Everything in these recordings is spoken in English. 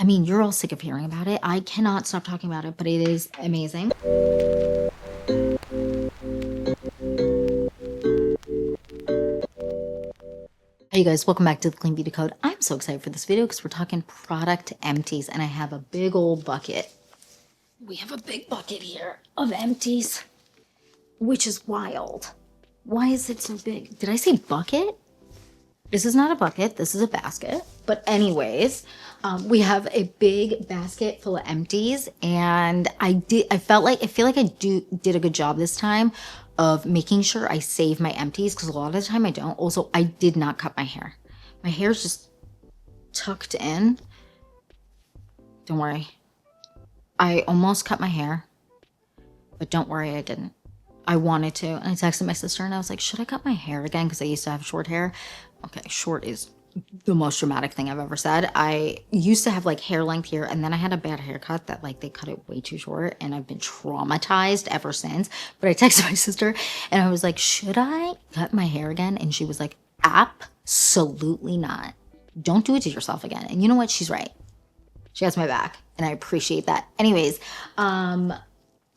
mean, you're all sick of hearing about it. I cannot stop talking about it, but it is amazing. Hey guys, welcome back to the Clean Beauty Code. I'm so excited for this video because we're talking product empties, and I have a big old bucket. We have a big bucket here of empties, which is wild. Why is it so big? Did I say bucket? This is not a bucket, this is a basket. But anyways, we have a big basket full of empties, and I feel like I did a good job this time of making sure I save my empties, because a lot of the time I don't. Also, I did not cut my hair. My hair is just tucked in. Don't worry. I almost cut my hair, but don't worry, I didn't. I wanted to, and I texted my sister and I was like, should I cut my hair again? Because I used to have short hair. Okay, short is the most dramatic thing I've ever said. I used to have like hair length here, and then I had a bad haircut that like they cut it way too short, and I've been traumatized ever since. But I texted my sister and I was like, should I cut my hair again? And she was like, absolutely not. Don't do it to yourself again. And you know what? She's right. She has my back, and I appreciate that. Anyways,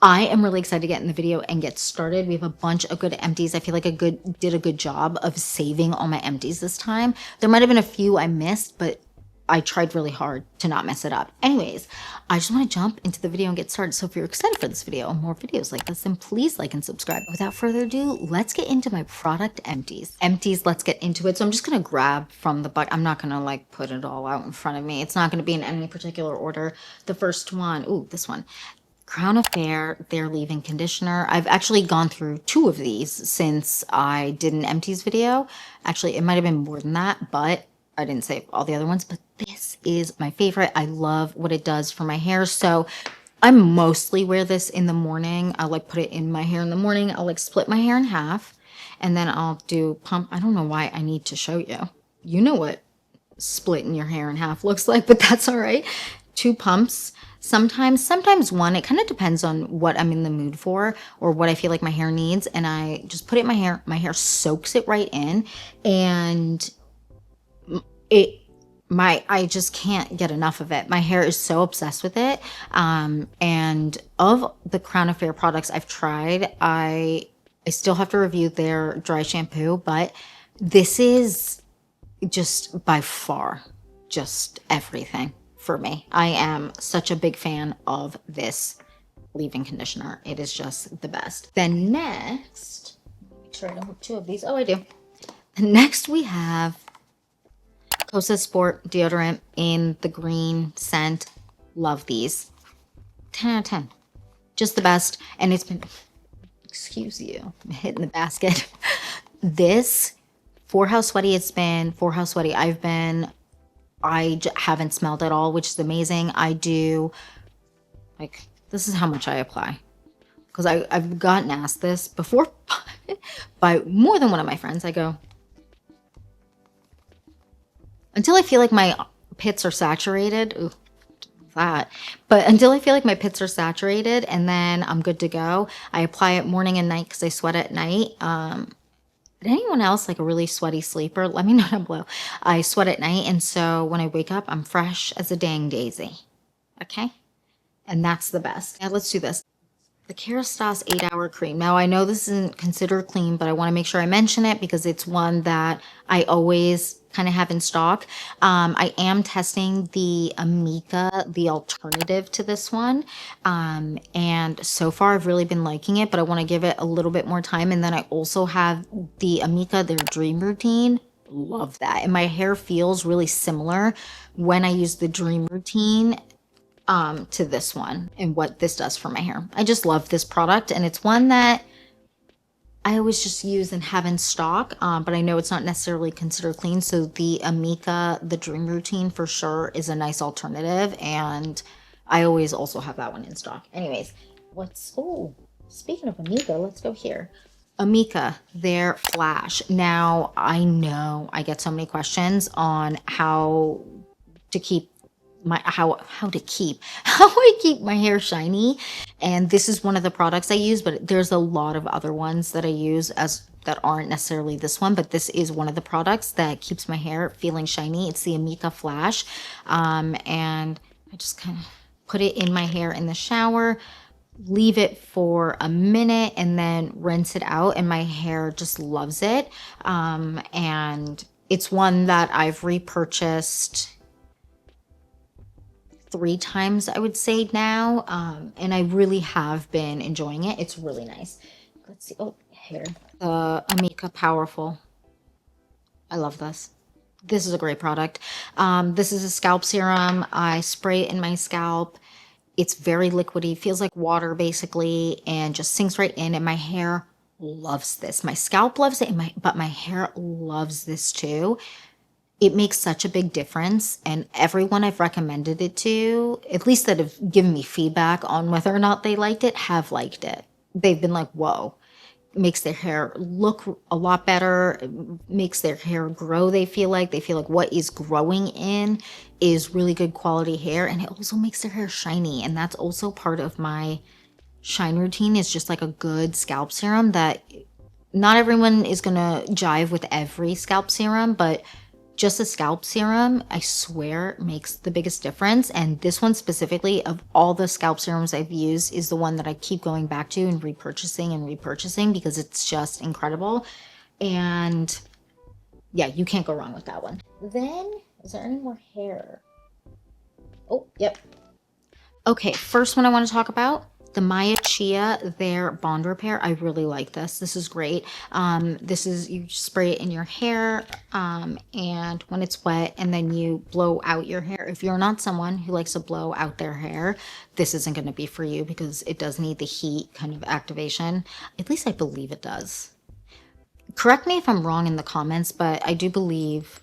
I am really excited to get in the video and get started. We have a bunch of good empties. I feel like I did a good job of saving all my empties this time. There might have been a few I missed, but I tried really hard to not mess it up. Anyways, I just want to jump into the video and get started. So if you're excited for this video and more videos like this, then please like and subscribe. Without further ado, let's get into my product empties. Let's get into it. So I'm just going to grab from the bucket. I'm not going to like put it all out in front of me. It's not going to be in any particular order. The first one, ooh, this one. Crown Affair, their leave-in conditioner. I've actually gone through 2 of these since I did an empties video. Actually, it might have been more than that, but I didn't save all the other ones. But this is my favorite. I love what it does for my hair. So I mostly wear this in the morning. I'll like put it in my hair in the morning. I'll like split my hair in half, and then I'll do pump. I don't know why I need to show you. You know what splitting your hair in half looks like, but that's all right. 2 pumps. Sometimes 1. It kind of depends on what I'm in the mood for or what I feel like my hair needs. And I just put it in my hair. My hair soaks it right in, and I just can't get enough of it. My hair is so obsessed with it. And of the Crown Affair products I've tried, I still have to review their dry shampoo, but this is just by far just everything for me. I am such a big fan of this leave-in conditioner. It is just the best. Then next, make sure I don't have 2 of these. Oh, I do. Next we have Cosa Sport deodorant in the green scent. Love these. 10 out of 10. Just the best. And it's been, excuse you, I'm hitting the basket. This, for how sweaty it's been, for how sweaty I've been, I haven't smelled at all, which is amazing. I do, like, this is how much I apply. Because I've gotten asked this before by more than one of my friends. I go, until I feel like my pits are saturated. Ooh, that. But until I feel like my pits are saturated, and then I'm good to go. I apply it morning and night because I sweat at night. Anyone else like a really sweaty sleeper? Let me know down below. I sweat at night, and so when I wake up, I'm fresh as a dang daisy. Okay? And that's the best. Now let's do this. The Kerastase 8-hour cream. Now I know this isn't considered clean, but I want to make sure I mention it because it's one that I always kind of have in stock. I am testing the Amica, the alternative to this one. And so far I've really been liking it, but I want to give it a little bit more time. And then I also have the Amica, their Dream Routine. Love that. And my hair feels really similar when I use the Dream Routine to this one and what this does for my hair. I just love this product, and it's one that I always just use and have in stock, but I know it's not necessarily considered clean. So the Amica, the Dream Routine for sure is a nice alternative, and I always also have that one in stock. Anyways, speaking of Amica, let's go here. Amica, their Flash. Now, I know I get so many questions on how to keep how I keep my hair shiny, and this is one of the products I use, but there's a lot of other ones that I use that aren't necessarily this one, but this is one of the products that keeps my hair feeling shiny. It's the Amica Flash, and just kind of put it in my hair in the shower, leave it for a minute, and then rinse it out. And my hair just loves it. And it's one that I've repurchased 3 times, I would say now. And I really have been enjoying it. It's really nice. Let's see. Oh, hair. The Amika Powerful. I love this. This is a great product. This is a scalp serum. I spray it in my scalp. It's very liquidy, feels like water basically, and just sinks right in. And my hair loves this. My scalp loves it, but my hair loves this too. It makes such a big difference. And everyone I've recommended it to, at least that have given me feedback on whether or not they liked it, have liked it. They've been like, whoa. Makes their hair look a lot better, makes their hair grow. They feel like what is growing in is really good quality hair, and it also makes their hair shiny. And that's also part of my shine routine, is just like a good scalp serum. That not everyone is gonna jive with every scalp serum, but just a scalp serum, I swear, makes the biggest difference. And this one specifically, of all the scalp serums I've used, is the one that I keep going back to and repurchasing because it's just incredible. And yeah, you can't go wrong with that one. Then, is there any more hair? Oh, yep. Okay, first one I want to talk about, the Maya Chia, their Bond Repair. I really like this. This is great. This is, you spray it in your hair, and when it's wet, and then you blow out your hair. If you're not someone who likes to blow out their hair, this isn't going to be for you, because it does need the heat kind of activation. At least I believe it does. Correct me if I'm wrong in the comments, but I do believe,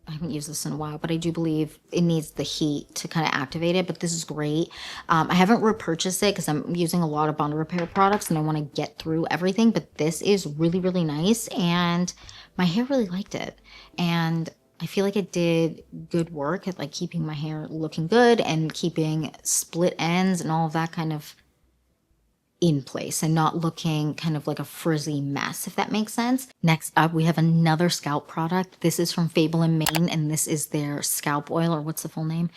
I haven't used this in a while, but I do believe it needs the heat to kind of activate it. But this is great. I haven't repurchased it because I'm using a lot of Bond Repair products and I want to get through everything. But this is really, really nice, and my hair really liked it. And I feel like it did good work at like keeping my hair looking good and keeping split ends and all of that kind of in place and not looking kind of like a frizzy mess, if that makes sense. Next up, we have another scalp product. This is from Fable and Mane, and this is their scalp oil, or what's the full name?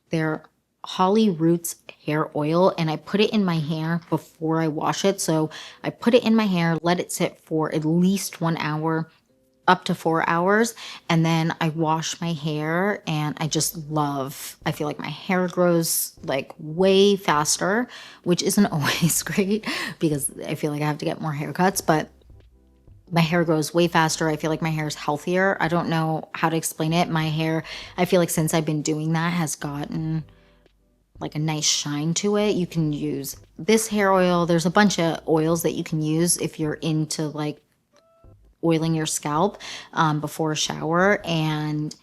Their Holly Roots hair oil, and I put it in my hair before I wash it. So I put it in my hair, let it sit for at least 1 hour, up to 4 hours, and then I wash my hair, and I feel like my hair grows like way faster, which isn't always great because I feel like I have to get more haircuts, but my hair grows way faster. I feel like my hair is healthier. I don't know how to explain it. My hair, I feel like since I've been doing that, has gotten like a nice shine to it. You can use this hair oil. There's a bunch of oils that you can use if you're into like oiling your scalp before a shower, and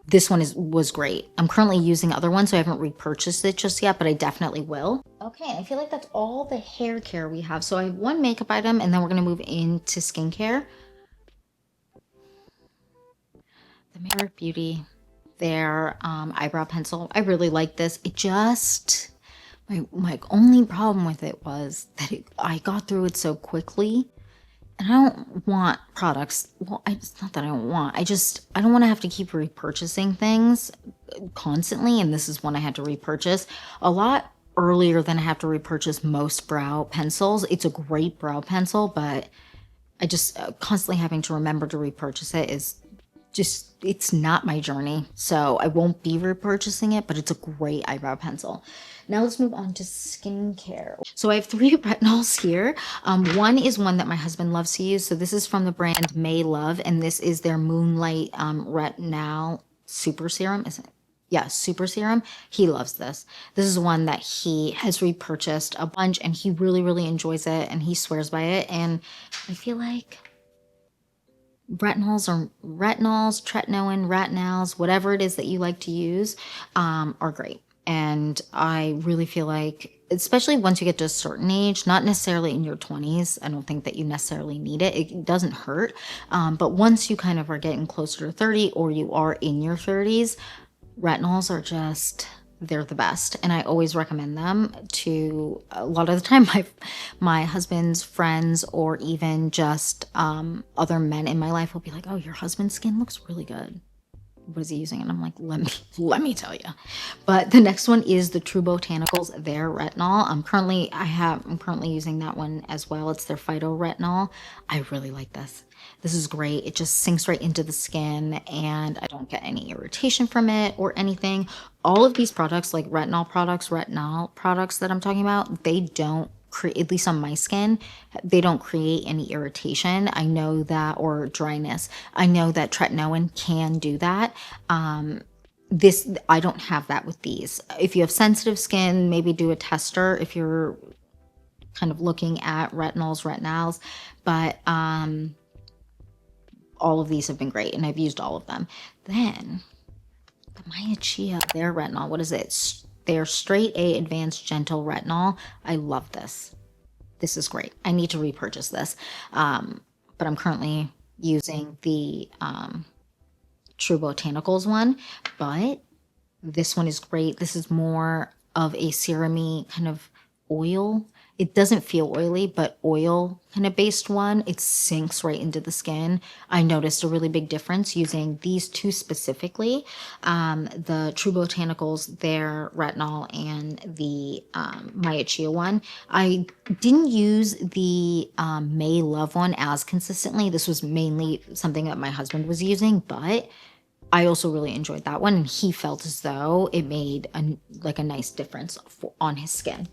this one was great. I'm currently using other ones, so I haven't repurchased it just yet, but I definitely will. Okay, I feel like that's all the hair care we have. So I have one makeup item, and then we're going to move into skincare. The Merit Beauty, their eyebrow pencil. I really like this. It just, my only problem with it was that I got through it so quickly. And I don't want products. Well, it's not that I don't want. I don't want to have to keep repurchasing things constantly. And this is one I had to repurchase a lot earlier than I have to repurchase most brow pencils. It's a great brow pencil, but I just constantly having to remember to repurchase it is just, it's not my journey. So I won't be repurchasing it, but it's a great eyebrow pencil. Now let's move on to skincare. So I have 3 retinols here. One is one that my husband loves to use. So this is from the brand May Love, and this is their Moonlight Retinol Super Serum. Is it? Yeah, Super Serum. He loves this. This is one that he has repurchased a bunch, and he really, really enjoys it, and he swears by it. And I feel like retinols, tretinoin, retinols, whatever it is that you like to use, are great. And I really feel like, especially once you get to a certain age, not necessarily in your 20s, I don't think that you necessarily need it. It doesn't hurt. But once you kind of are getting closer to 30, or you are in your 30s, retinols are just, they're the best. And I always recommend them to, a lot of the time, my husband's friends, or even just other men in my life will be like, oh, your husband's skin looks really good. what is he using? And I'm like, let me tell you. But the next one is the True Botanicals, their retinol. I'm currently using that one as well. It's their phyto retinol. I really like this. This is great. It just sinks right into the skin and I don't get any irritation from it or anything. All of these products, like retinol products that I'm talking about, they don't create, at least on my skin, they don't create any irritation. I know that, or dryness. I know that tretinoin can do that. I don't have that with these. If you have sensitive skin, maybe do a tester if you're kind of looking at retinols. But all of these have been great and I've used all of them. Then the Maya Chia, their retinol, what is it? Their straight A advanced gentle retinol. I love this. This is great. I need to repurchase this. But I'm currently using the True Botanicals one, but this one is great. This is more of a serum-y kind of oil. It doesn't feel oily, but oil kind of based one. It sinks right into the skin. I noticed a really big difference using these two specifically. The True Botanicals, their retinol, and the Maya Chia one. I didn't use the May Love one as consistently. This was mainly something that my husband was using, but I also really enjoyed that one. And he felt as though it made a nice difference on his skin.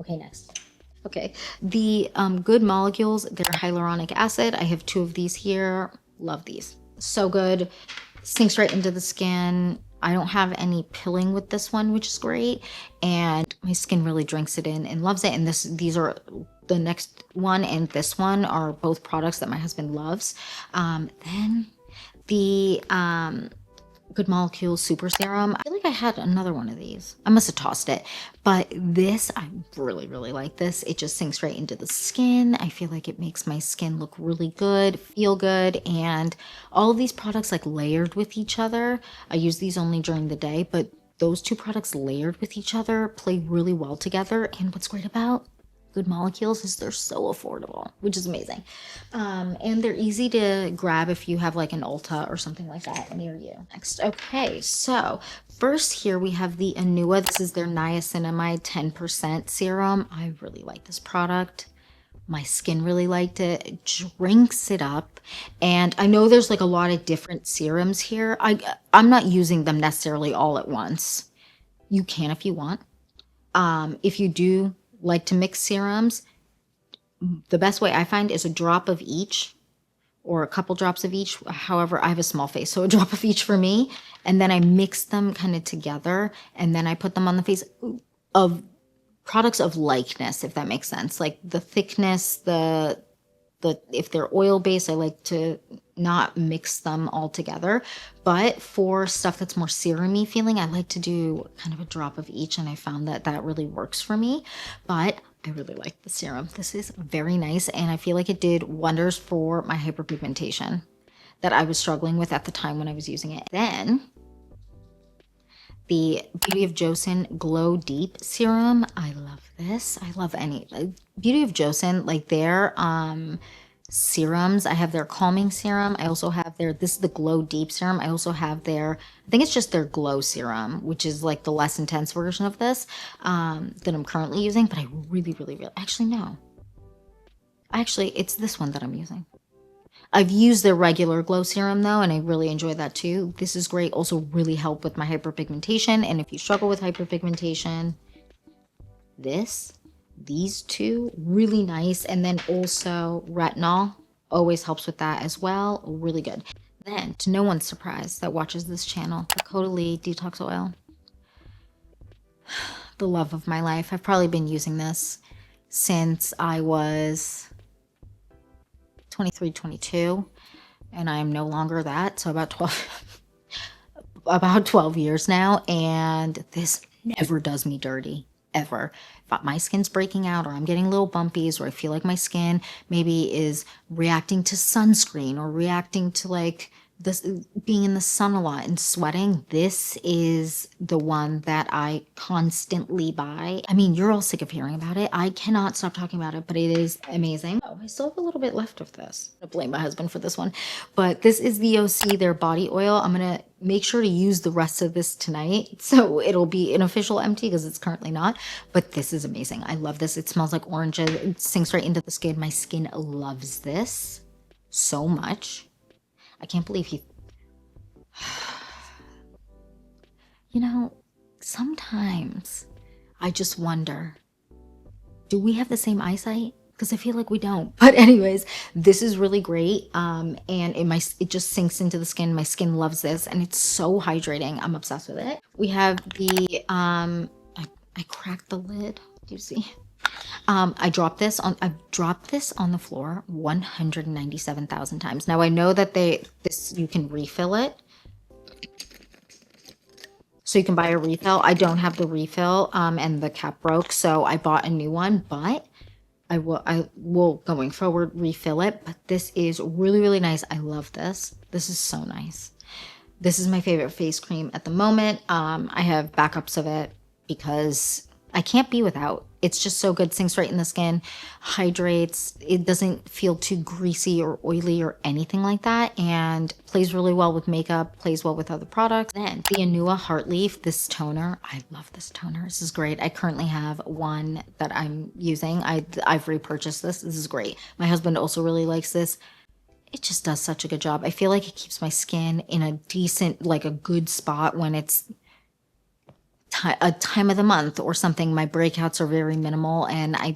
Okay, next. Okay, the Good Molecules, their hyaluronic acid. I have 2 of these here. Love these. So good. Sinks right into the skin. I don't have any pilling with this one, which is great. And my skin really drinks it in and loves it. And these are the next one and this one are both products that my husband loves. Then the Good Molecules Super Serum. I feel like I had another one of these. I must have tossed it. But this, I really, really like this. It just sinks right into the skin. I feel like it makes my skin look really good, feel good. And all of these products like layered with each other. I use these only during the day, but those 2 products layered with each other play really well together. And what's great about Good Molecules is they're so affordable, which is amazing. And they're easy to grab if you have like an Ulta or something like that near you. Next, okay, so first here we have the Anua. This is their niacinamide 10% serum. I really like this product. My skin really liked it. It drinks it up. And I know there's like a lot of different serums here. I'm not using them necessarily all at once. You can if you want. If you do like to mix serums, the best way I find is a drop of each or a couple drops of each. However, I have a small face, so a drop of each for me. And then I mix them kind of together and then I put them on the face of products of likeness, if that makes sense. Like the thickness, if they're oil based, I like to not mix them all together. But for stuff that's more serum-y feeling, I like to do kind of a drop of each, and I found that really works for me. But I really like the serum. This is very nice, and I feel like it did wonders for my hyperpigmentation that I was struggling with at the time when I was using it. Then the Beauty of Joseon Glow Deep Serum. I love this. I love Beauty of Joseon, like their serums. I have their calming serum. I also have this is the Glow Deep Serum. I also have I think it's just their Glow Serum, which is like the less intense version of this that I'm currently using. But I really, really, really, actually, no. Actually, it's this one that I'm using. I've used their regular Glow Serum though, and I really enjoy that too. This is great. Also really help with my hyperpigmentation. And if you struggle with hyperpigmentation, these 2, really nice. And then also retinol always helps with that as well. Really good. Then, to no one's surprise that watches this channel, the Caudalie Detox Oil. The love of my life. I've probably been using this since I was 23, 22, and I am no longer that. So about 12 years now, and this never does me dirty, ever. If my skin's breaking out or I'm getting little bumpies or I feel like my skin maybe is reacting to sunscreen or reacting to like this being in the sun a lot and sweating, this is the one that I constantly buy. I mean, you're all sick of hearing about it. I cannot stop talking about it, but it is amazing. Oh, I still have a little bit left of this. I'm gonna blame my husband for this one, but this is the OC, their body oil. I'm gonna make sure to use the rest of this tonight, so it'll be an official empty because it's currently not. But this is amazing. I love this. It smells like oranges. It sinks right into the skin. My skin loves this so much. I can't believe he... You know, sometimes I just wonder, do we have the same eyesight? Because I feel like we don't. But anyways, this is really great. And it just sinks into the skin. My skin loves this, and it's so hydrating. I'm obsessed with it. We have the I cracked the lid. Do you see? I've dropped this on the floor 197,000 times. Now I know that you can refill it. So you can buy a refill. I don't have the refill, and the cap broke, so I bought a new one, but I will going forward refill it. But this is really, really nice. I love this. This is so nice. This is my favorite face cream at the moment. I have backups of it because I can't be without. It's just so good. Sinks right in the skin, hydrates. It doesn't feel too greasy or oily or anything like that, and plays really well with makeup, plays well with other products. Then the Anua Heartleaf, this toner. I love this toner. This is great. I currently have one that I'm using. I've repurchased this. This is great. My husband also really likes this. It just does such a good job. I feel like it keeps my skin in a decent, like a good spot when it's a time of the month or something. My breakouts are very minimal, and I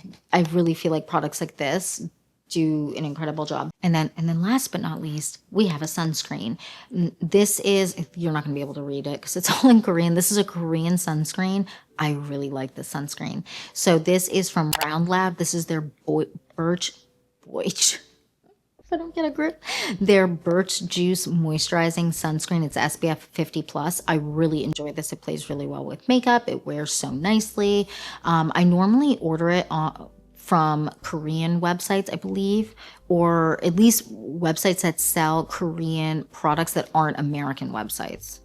really feel like products like this do an incredible job. And then last but not least, we have a sunscreen. This is, you're not gonna be able to read it because it's all in Korean. This is a Korean sunscreen. I really like this sunscreen. So this is from Round Lab. This is their birch I don't get a grip. Their birch juice moisturizing sunscreen. It's SPF 50 plus. I really enjoy this. It plays really well with makeup. It wears so nicely. I normally order it from Korean websites, I believe, or at least websites that sell Korean products that aren't American websites,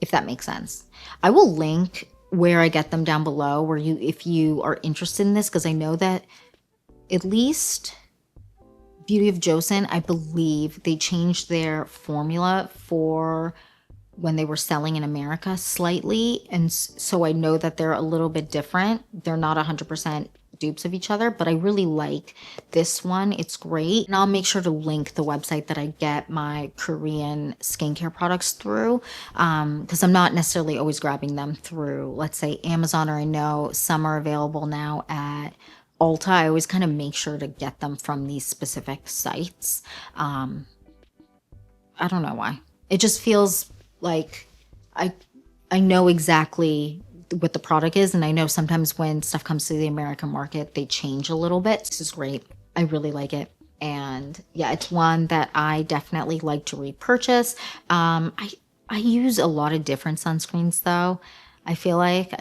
if that makes sense. I will link where I get them down below, if you are interested in this, because I know that at least Beauty of Joseon, I believe they changed their formula for when they were selling in America slightly. And so I know that they're a little bit different. They're not 100% dupes of each other, but I really like this one. It's great. And I'll make sure to link the website that I get my Korean skincare products through, because I'm not necessarily always grabbing them through, let's say, Amazon, or I know some are available now at Ulta. I always kind of make sure to get them from these specific sites. I don't know why. It just feels like I know exactly what the product is, and I know sometimes when stuff comes to the American market, they change a little bit. This is great. I really like it. And yeah, it's one that I definitely like to repurchase. I use a lot of different sunscreens though. I feel like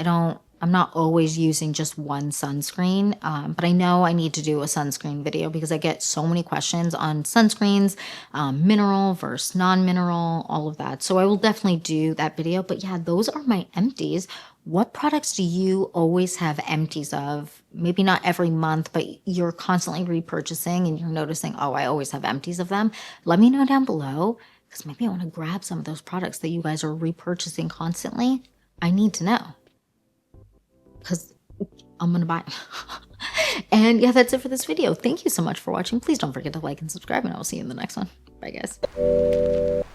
I'm not always using just one sunscreen, but I know I need to do a sunscreen video because I get so many questions on sunscreens, mineral versus non-mineral, all of that. So I will definitely do that video. But yeah, those are my empties. What products do you always have empties of? Maybe not every month, but you're constantly repurchasing and you're noticing, oh, I always have empties of them. Let me know down below, because maybe I want to grab some of those products that you guys are repurchasing constantly. I need to know, because I'm gonna buy it. And yeah, that's it for this video. Thank you so much for watching. Please don't forget to like and subscribe, and I will see you in the next one. Bye guys.